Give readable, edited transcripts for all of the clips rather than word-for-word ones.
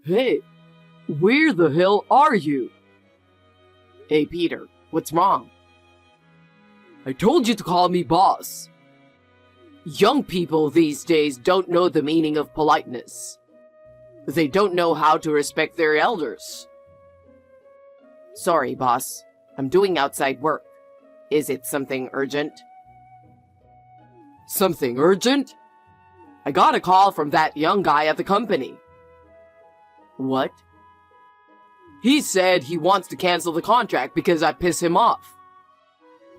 Hey, where the hell are you? Hey, Peter, what's wrong? I told you to call me boss. Young people these days don't know the meaning of politeness. They don't know how to respect their elders. Sorry, boss. I'm doing outside work. Is it something urgent? Something urgent? I got a call from that young guy at the company. What? He said he wants to cancel the contract because I piss him off.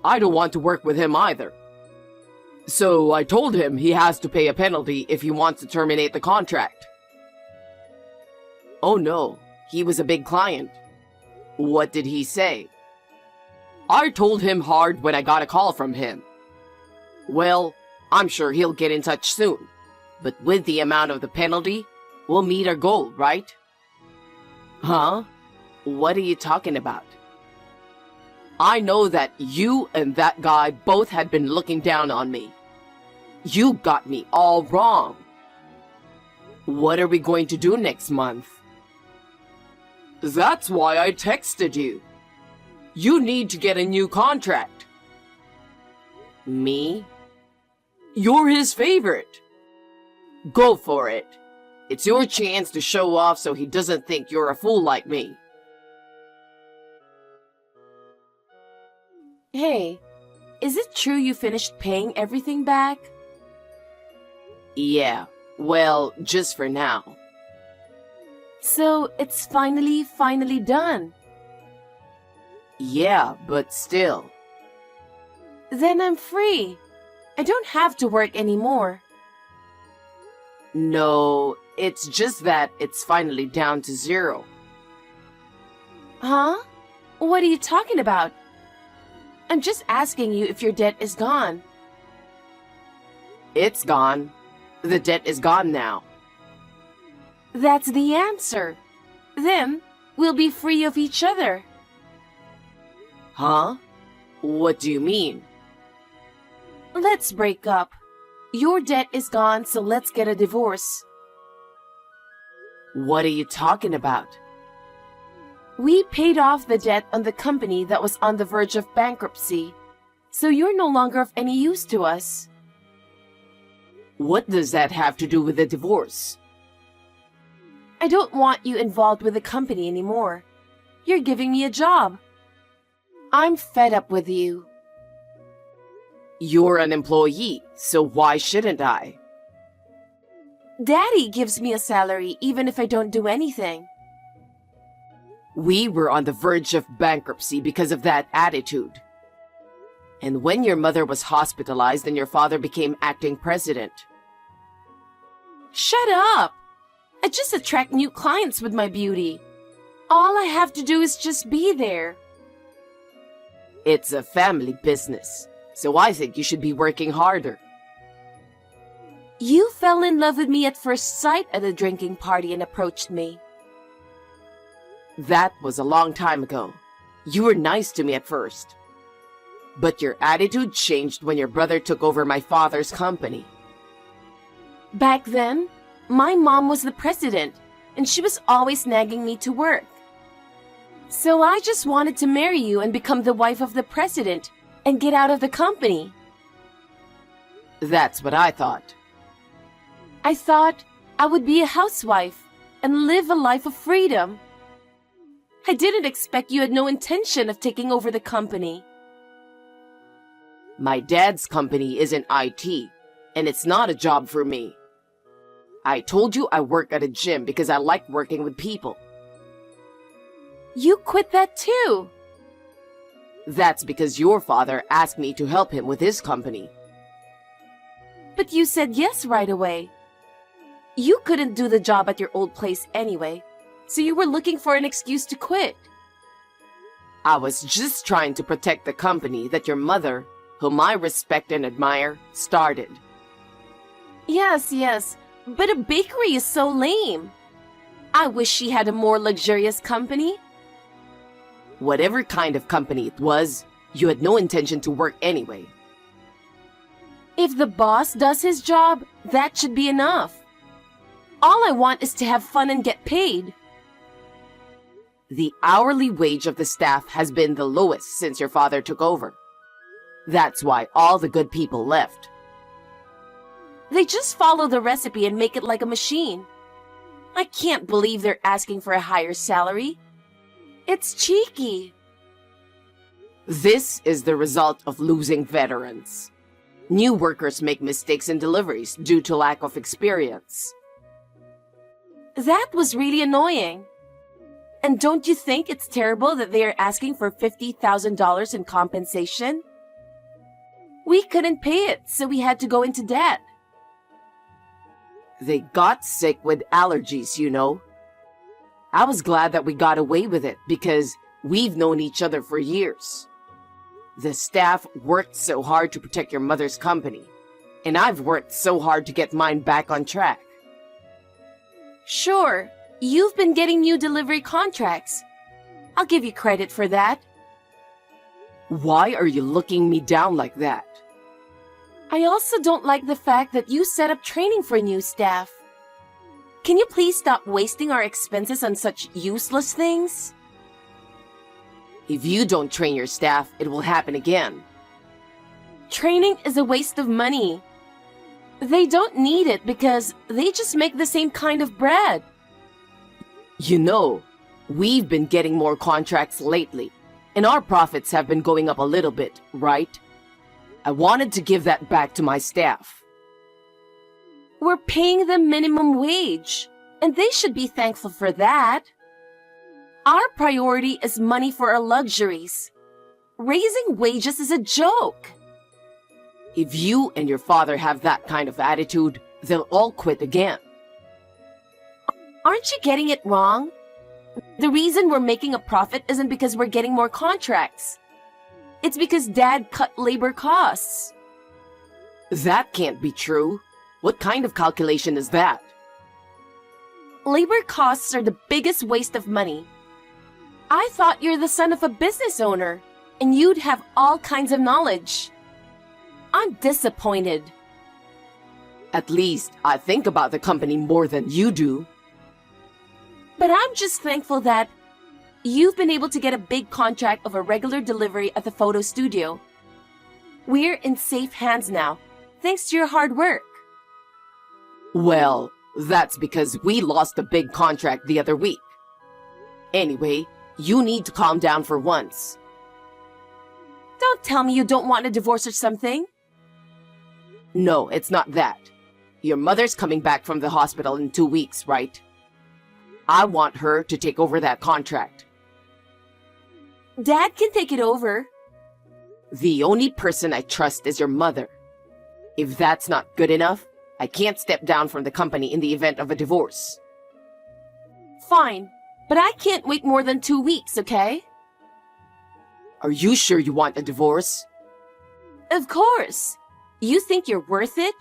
I don't want to work with him either. So I told him he has to pay a penalty if he wants to terminate the contract. Oh no, he was a big client. What did he say? I told him hard when I got a call from him. Well, I'm sure he'll get in touch soon. But with the amount of the penalty, we'll meet our goal, right? Huh? What are you talking about? I know that you and that guy both had been looking down on me. You got me all wrong. What are we going to do next month? That's why I texted you. You need to get a new contract. Me? You're his favorite. Go for it. It's your chance to show off so he doesn't think you're a fool like me. Hey, is it true you finished paying everything back? Yeah, well, just for now. So it's finally done. Yeah, but still. Then I'm free. I don't have to work anymore. No, it's just that it's finally down to zero. Huh? What are you talking about? I'm just asking you if your debt is gone. It's gone. The debt is gone now. That's the answer. Then we'll be free of each other. Huh? What do you mean? Let's break up. Your debt is gone, so let's get a divorce. What are you talking about? We paid off the debt on the company that was on the verge of bankruptcy, so you're no longer of any use to us. What does that have to do with the divorce? I don't want you involved with the company anymore. You're giving me a job. I'm fed up with you. You're an employee, so why shouldn't I? Daddy gives me a salary even if I don't do anything. We were on the verge of bankruptcy because of that attitude. And when your mother was hospitalized and your father became acting president. Shut up! I just attract new clients with my beauty. All I have to do is just be there. It's a family business, so I think you should be working harder. You fell in love with me at first sight at a drinking party and approached me. That was a long time ago. You were nice to me at first. But your attitude changed when your brother took over my father's company. Back then, my mom was the president, and she was always nagging me to work. So I just wanted to marry you and become the wife of the president and get out of the company. That's what I thought. I thought I would be a housewife and live a life of freedom. I didn't expect you had no intention of taking over the company. My dad's company is in IT, and it's not a job for me. I told you I work at a gym because I like working with people. You quit that too. That's because your father asked me to help him with his company. But you said yes right away. You couldn't do the job at your old place anyway, so you were looking for an excuse to quit. I was just trying to protect the company that your mother, whom I respect and admire, started. Yes, but a bakery is so lame. I wish she had a more luxurious company. Whatever kind of company it was, you had no intention to work anyway. If the boss does his job, that should be enough. All I want is to have fun and get paid. The hourly wage of the staff has been the lowest since your father took over. That's why all the good people left. They just follow the recipe and make it like a machine. I can't believe they're asking for a higher salary. It's cheeky. This is the result of losing veterans. New workers make mistakes in deliveries due to lack of experience. That was really annoying. And don't you think it's terrible that they are asking for $50,000 in compensation? We couldn't pay it, so we had to go into debt. They got sick with allergies, you know. I was glad that we got away with it because we've known each other for years. The staff worked so hard to protect your mother's company, and I've worked so hard to get mine back on track. Sure, you've been getting new delivery contracts. I'll give you credit for that. Why are you looking me down like that? I also don't like the fact that you set up training for new staff. Can you please stop wasting our expenses on such useless things? If you don't train your staff, it will happen again. Training is a waste of money. They don't need it because they just make the same kind of bread. You know, we've been getting more contracts lately, and our profits have been going up a little bit, right? I wanted to give that back to my staff. We're paying them minimum wage, and they should be thankful for that. Our priority is money for our luxuries. Raising wages is a joke. If you and your father have that kind of attitude, they'll all quit again. Aren't you getting it wrong? The reason we're making a profit isn't because we're getting more contracts. It's because Dad cut labor costs. That can't be true. What kind of calculation is that? Labor costs are the biggest waste of money. I thought you're the son of a business owner, and you'd have all kinds of knowledge. I'm disappointed. At least I think about the company more than you do. But I'm just thankful that you've been able to get a big contract of a regular delivery at the photo studio. We're in safe hands now, thanks to your hard work. Well, that's because we lost a big contract the other week. Anyway, you need to calm down for once. Don't tell me you don't want a divorce or something. No, it's not that. Your mother's coming back from the hospital in 2 weeks, right? I want her to take over that contract. Dad can take it over. The only person I trust is your mother. If that's not good enough, I can't step down from the company in the event of a divorce. Fine, but I can't wait more than 2 weeks, okay? Are you sure you want a divorce? Of course. You think you're worth it?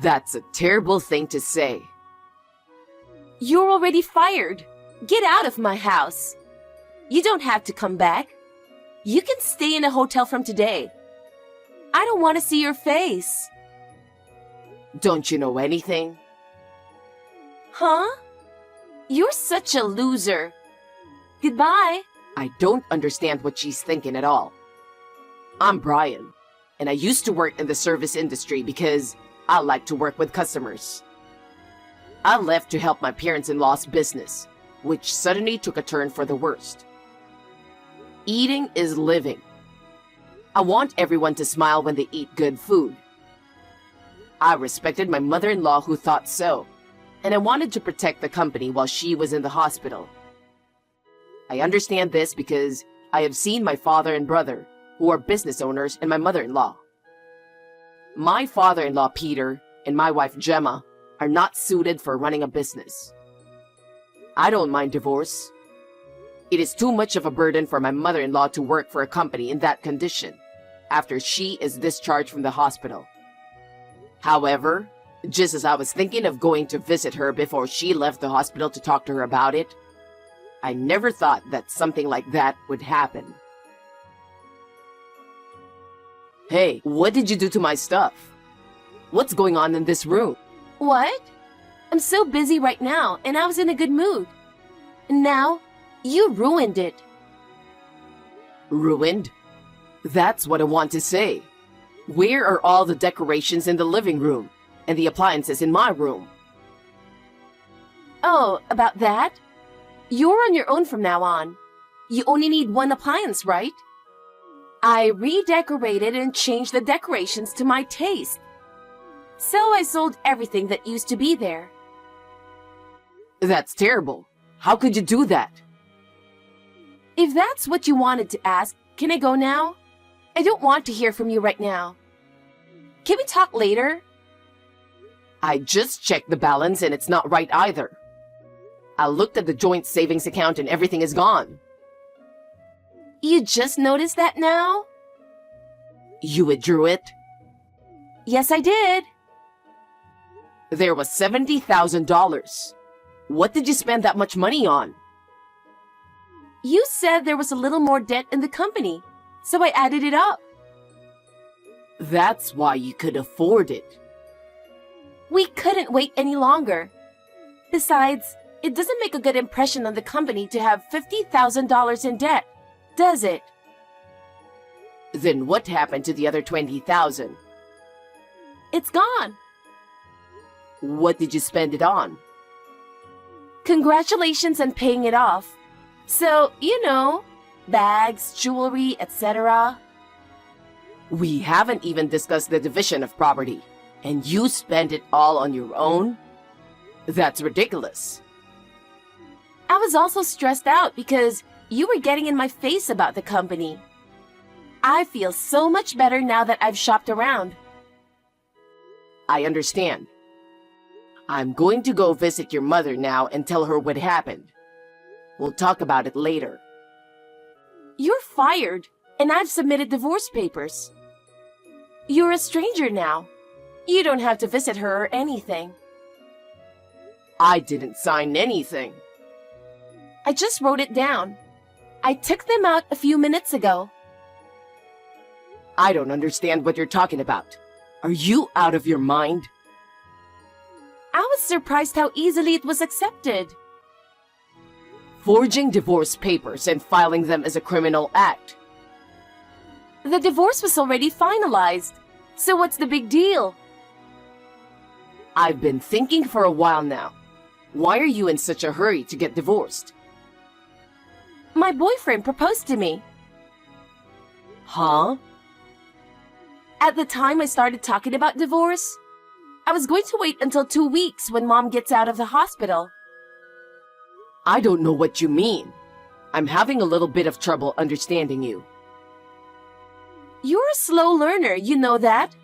That's a terrible thing to say. You're already fired. Get out of my house. You don't have to come back. You can stay in a hotel from today. I don't want to see your face. Don't you know anything? Huh? You're such a loser. Goodbye. I don't understand what she's thinking at all. I'm Brian, and I used to work in the service industry because I like to work with customers. I left to help my parents-in-law's business, which suddenly took a turn for the worst. Eating is living. I want everyone to smile when they eat good food. I respected my mother-in-law who thought so, and I wanted to protect the company while she was in the hospital. I understand this because I have seen my father and brother, who are business owners, and my mother-in-law. My father-in-law, Peter, and my wife, Gemma, are not suited for running a business. I don't mind divorce. It is too much of a burden for my mother-in-law to work for a company in that condition after she is discharged from the hospital. However, just as I was thinking of going to visit her before she left the hospital to talk to her about it, I never thought that something like that would happen. Hey, what did you do to my stuff? What's going on in this room? What? I'm so busy right now, and I was in a good mood. And now, You ruined it. Ruined? That's what I want to say. Where are all the decorations in the living room and the appliances in my room? Oh, about that? You're on your own from now on. You only need one appliance, right? I redecorated and changed the decorations to my taste. So I sold everything that used to be there. That's terrible. How could you do that? If that's what you wanted to ask, can I go now? I don't want to hear from you right now. Can we talk later? I just checked the balance and it's not right either. I looked at the joint savings account and everything is gone. You just noticed that now? You withdrew it? Yes, I did. There was $70,000. What did you spend that much money on? You said there was a little more debt in the company, so I added it up. That's why you could afford it. We couldn't wait any longer. Besides, it doesn't make a good impression on the company to have $50,000 in debt, does it? Then what happened to the other $20,000? It's gone. What did you spend it on? Congratulations on paying it off. So, bags, jewelry, etc. We haven't even discussed the division of property, and you spend it all on your own? That's ridiculous. I was also stressed out because you were getting in my face about the company. I feel so much better now that I've shopped around. I understand. I'm going to go visit your mother now and tell her what happened. We'll talk about it later. You're fired, and I've submitted divorce papers. You're a stranger now. You don't have to visit her or anything. I didn't sign anything. I just wrote it down. I took them out a few minutes ago. I don't understand what you're talking about. Are you out of your mind? I was surprised how easily it was accepted. Forging divorce papers and filing them is a criminal act. The divorce was already finalized. So what's the big deal? I've been thinking for a while now. Why are you in such a hurry to get divorced? My boyfriend proposed to me. Huh? At the time I started talking about divorce, I was going to wait until 2 weeks when Mom gets out of the hospital. I don't know what you mean. I'm having a little bit of trouble understanding you. You're a slow learner, you know that.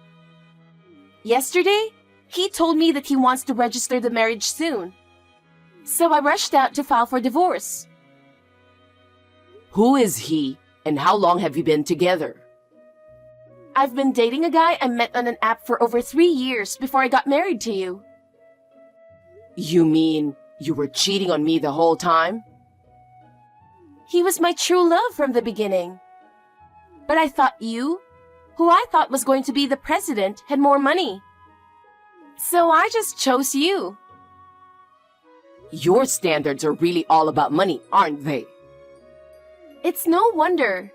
Yesterday, he told me that he wants to register the marriage soon. So I rushed out to file for divorce. Who is he, and how long have you been together? I've been dating a guy I met on an app for over 3 years before I got married to you. You mean you were cheating on me the whole time? He was my true love from the beginning. But I thought you, who I thought was going to be the president, had more money. So I just chose you. Your standards are really all about money, aren't they? It's no wonder.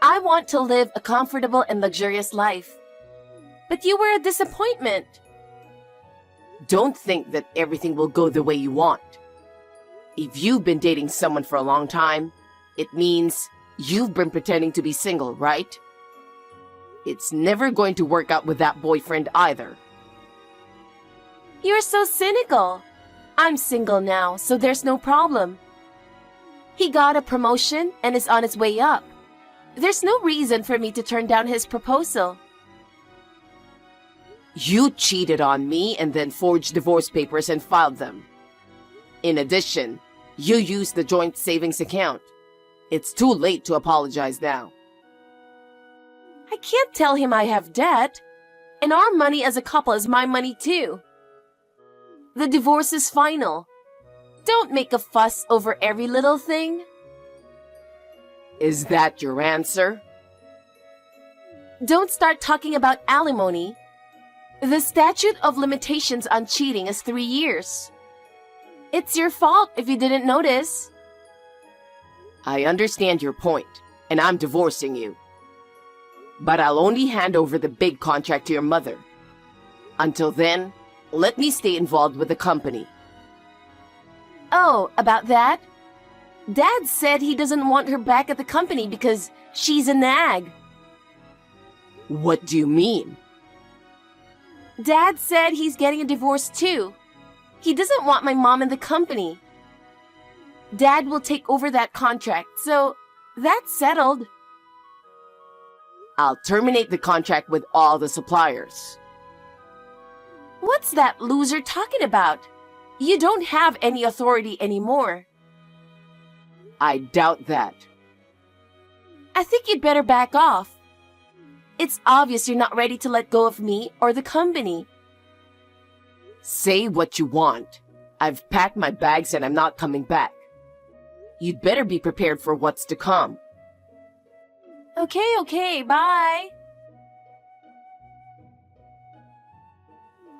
I want to live a comfortable and luxurious life. But you were a disappointment. Don't think that everything will go the way you want. If you've been dating someone for a long time, it means you've been pretending to be single, right? It's never going to work out with that boyfriend either. You're so cynical. I'm single now, so there's no problem. He got a promotion and is on his way up. There's no reason for me to turn down his proposal. You cheated on me and then forged divorce papers and filed them. In addition, you used the joint savings account. It's too late to apologize now. I can't tell him I have debt. And our money as a couple is my money too. The divorce is final. Don't make a fuss over every little thing. Is that your answer? Don't start talking about alimony. The statute of limitations on cheating is 3 years. It's your fault if you didn't notice. I understand your point, and I'm divorcing you. But I'll only hand over the big contract to your mother. Until then, let me stay involved with the company. Oh, about that? Dad said he doesn't want her back at the company because she's a nag. What do you mean? Dad said he's getting a divorce too. He doesn't want my mom in the company. Dad will take over that contract, so that's settled. I'll terminate the contract with all the suppliers. What's that loser talking about? You don't have any authority anymore. I doubt that. I think you'd better back off. It's obvious you're not ready to let go of me or the company. Say what you want. I've packed my bags and I'm not coming back. You'd better be prepared for what's to come. Okay, bye.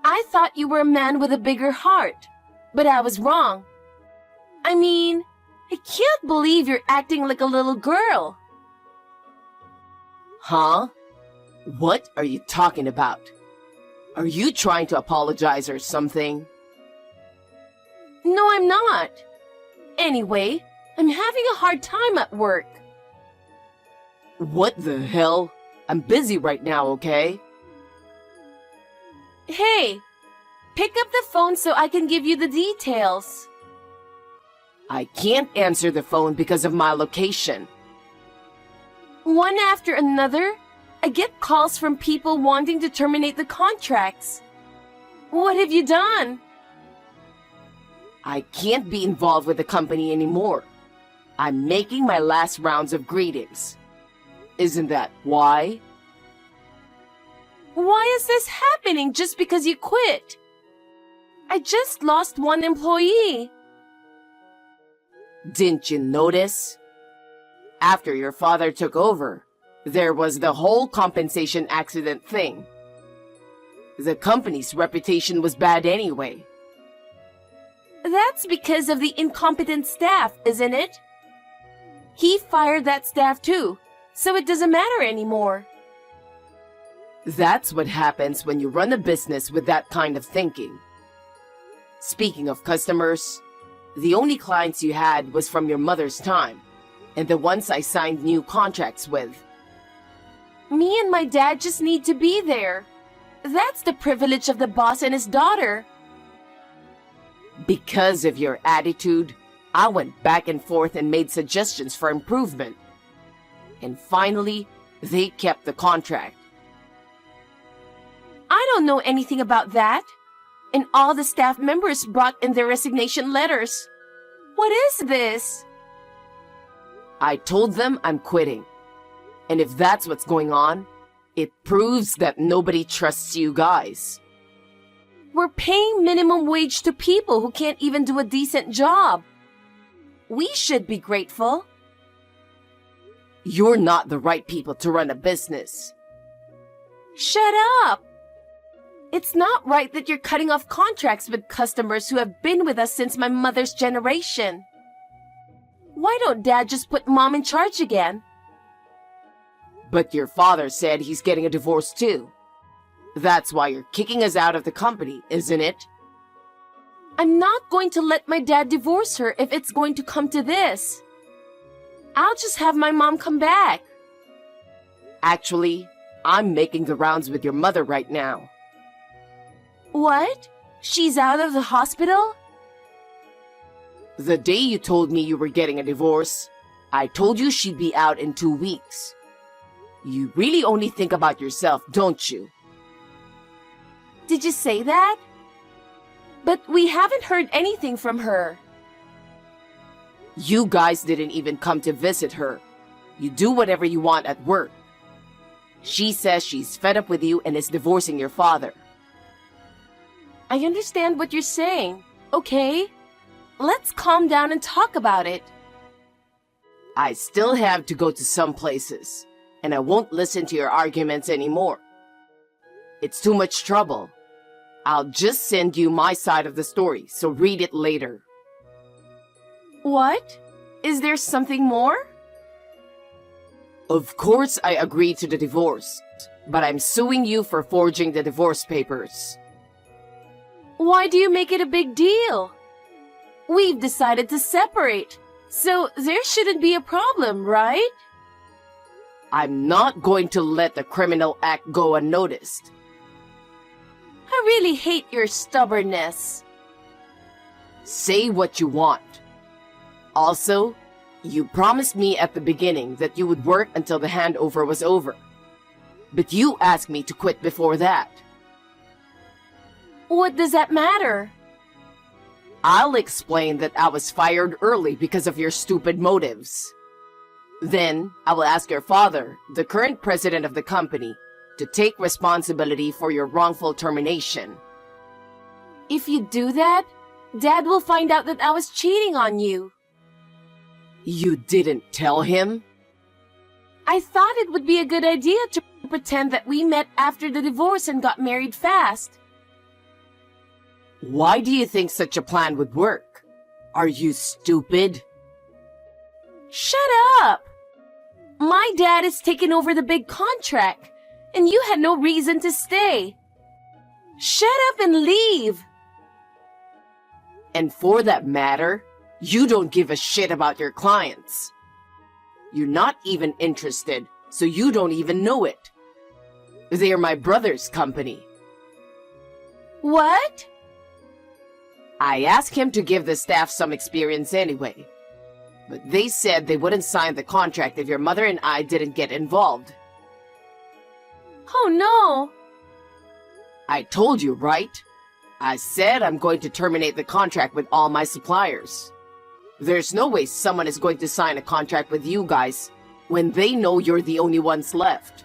I thought you were a man with a bigger heart, but I was wrong. I mean, I can't believe you're acting like a little girl. Huh? What are you talking about? Are you trying to apologize or something? No, I'm not. Anyway, I'm having a hard time at work. What the hell? I'm busy right now, okay? Hey, pick up the phone so I can give you the details. I can't answer the phone because of my location. One after another, I get calls from people wanting to terminate the contracts. What have you done? I can't be involved with the company anymore. I'm making my last rounds of greetings. Isn't that why? Why is this happening just because you quit? I just lost one employee. Didn't you notice? After your father took over, there was the whole compensation accident thing. The company's reputation was bad anyway. That's because of the incompetent staff, isn't it? He fired that staff too, so it doesn't matter anymore. That's what happens when you run a business with that kind of thinking. Speaking of customers, the only clients you had was from your mother's time, and the ones I signed new contracts with. Me and my dad just need to be there. That's the privilege of the boss and his daughter. Because of your attitude, I went back and forth and made suggestions for improvement. And finally, they kept the contract. I don't know anything about that. And all the staff members brought in their resignation letters. What is this? I told them I'm quitting. And if that's what's going on, it proves that nobody trusts you guys. We're paying minimum wage to people who can't even do a decent job. We should be grateful. You're not the right people to run a business. Shut up! It's not right that you're cutting off contracts with customers who have been with us since my mother's generation. Why don't Dad just put Mom in charge again? But your father said he's getting a divorce too. That's why you're kicking us out of the company, isn't it? I'm not going to let my dad divorce her if it's going to come to this. I'll just have my mom come back. Actually, I'm making the rounds with your mother right now. What? She's out of the hospital? The day you told me you were getting a divorce, I told you she'd be out in 2 weeks. You really only think about yourself, don't you? Did you say that? But we haven't heard anything from her. You guys didn't even come to visit her. You do whatever you want at work. She says she's fed up with you and is divorcing your father. I understand what you're saying, okay? Let's calm down and talk about it. I still have to go to some places, and I won't listen to your arguments anymore. It's too much trouble. I'll just send you my side of the story, so read it later. What? Is there something more? Of course I agreed to the divorce, but I'm suing you for forging the divorce papers. Why do you make it a big deal? We've decided to separate, so there shouldn't be a problem, right? I'm not going to let the criminal act go unnoticed. I really hate your stubbornness. Say what you want. Also, you promised me at the beginning that you would work until the handover was over. But you asked me to quit before that. What does that matter? I'll explain that I was fired early because of your stupid motives. Then, I will ask your father, the current president of the company, to take responsibility for your wrongful termination. If you do that, Dad will find out that I was cheating on you. You didn't tell him? I thought it would be a good idea to pretend that we met after the divorce and got married fast. Why do you think such a plan would work? Are you stupid? Shut up! My dad is taking over the big contract, and you had no reason to stay. Shut up and leave! And for that matter, you don't give a shit about your clients. You're not even interested, so you don't even know it. They're my brother's company. What? I asked him to give the staff some experience anyway. But they said they wouldn't sign the contract if your mother and I didn't get involved. Oh no! I told you, right? I said I'm going to terminate the contract with all my suppliers. There's no way someone is going to sign a contract with you guys when they know you're the only ones left.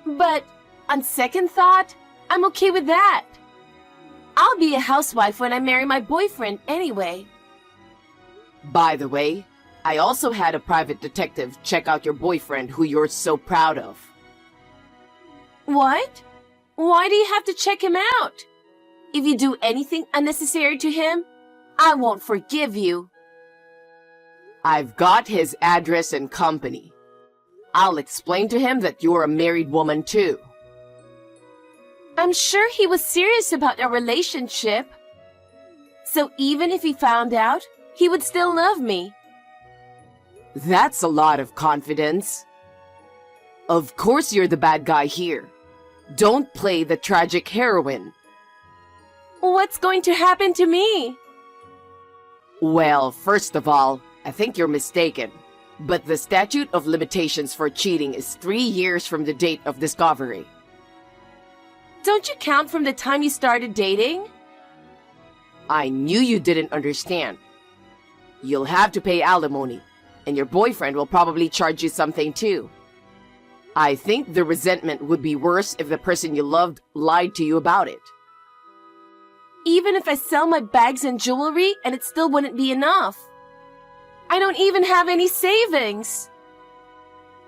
But, on second thought, I'm okay with that. I'll be a housewife when I marry my boyfriend anyway. By the way, I also had a private detective check out your boyfriend who you're so proud of. What? Why do you have to check him out? If you do anything unnecessary to him, I won't forgive you. I've got his address and company. I'll explain to him that you're a married woman too. I'm sure he was serious about our relationship. So even if he found out, he would still love me. That's a lot of confidence. Of course you're the bad guy here. Don't play the tragic heroine. What's going to happen to me? Well, first of all, I think you're mistaken. But the statute of limitations for cheating is 3 years from the date of discovery. Don't you count from the time you started dating? I knew you didn't understand. You'll have to pay alimony, and your boyfriend will probably charge you something too. I think the resentment would be worse if the person you loved lied to you about it. Even if I sell my bags and jewelry, and it still wouldn't be enough. I don't even have any savings.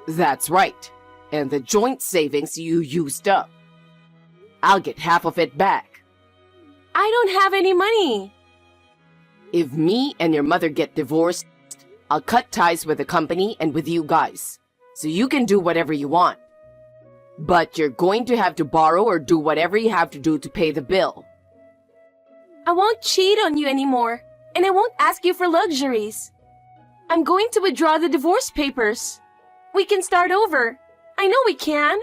That's right. And the joint savings you used up. I'll get half of it back. I don't have any money. If me and your mother get divorced, I'll cut ties with the company and with you guys, so you can do whatever you want. But you're going to have to borrow or do whatever you have to do to pay the bill. I won't cheat on you anymore, and I won't ask you for luxuries. I'm going to withdraw the divorce papers. We can start over. I know we can.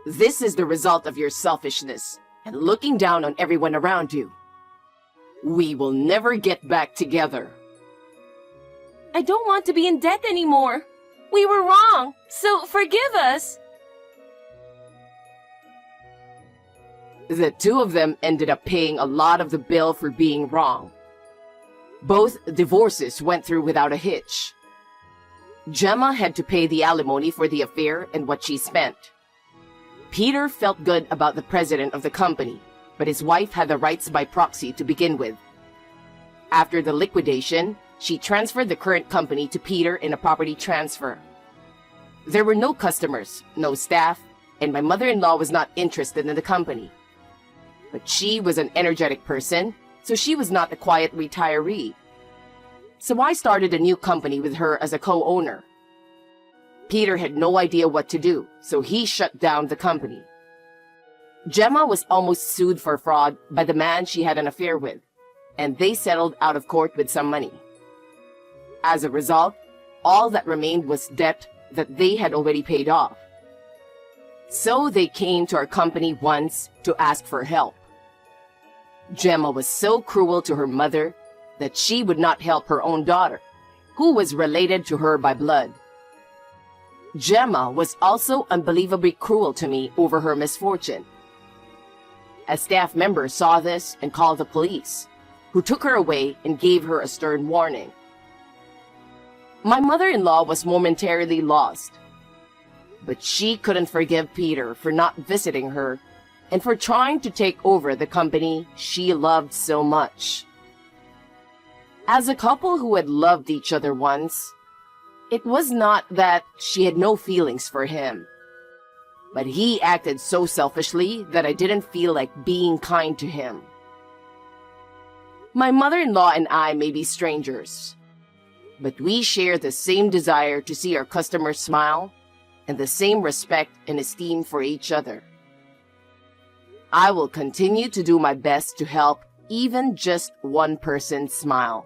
This is the result of your selfishness and looking down on everyone around you. We will never get back together. I don't want to be in debt anymore. We were wrong, so forgive us. The two of them ended up paying a lot of the bill for being wrong. Both divorces went through without a hitch. Gemma had to pay the alimony for the affair and what she spent. Peter felt good about the president of the company, but his wife had the rights by proxy to begin with. After the liquidation, she transferred the current company to Peter in a property transfer. There were no customers, no staff, and my mother-in-law was not interested in the company. But she was an energetic person, so she was not a quiet retiree. So I started a new company with her as a co-owner. Peter had no idea what to do, so he shut down the company. Gemma was almost sued for fraud by the man she had an affair with, and they settled out of court with some money. As a result, all that remained was debt that they had already paid off. So they came to our company once to ask for help. Gemma was so cruel to her mother that she would not help her own daughter, who was related to her by blood. Gemma was also unbelievably cruel to me over her misfortune. A staff member saw this and called the police, who took her away and gave her a stern warning. My mother-in-law was momentarily lost, but she couldn't forgive Peter for not visiting her and for trying to take over the company she loved so much. As a couple who had loved each other once, it was not that she had no feelings for him, but he acted so selfishly that I didn't feel like being kind to him. My mother-in-law and I may be strangers, but we share the same desire to see our customers smile and the same respect and esteem for each other. I will continue to do my best to help even just one person smile.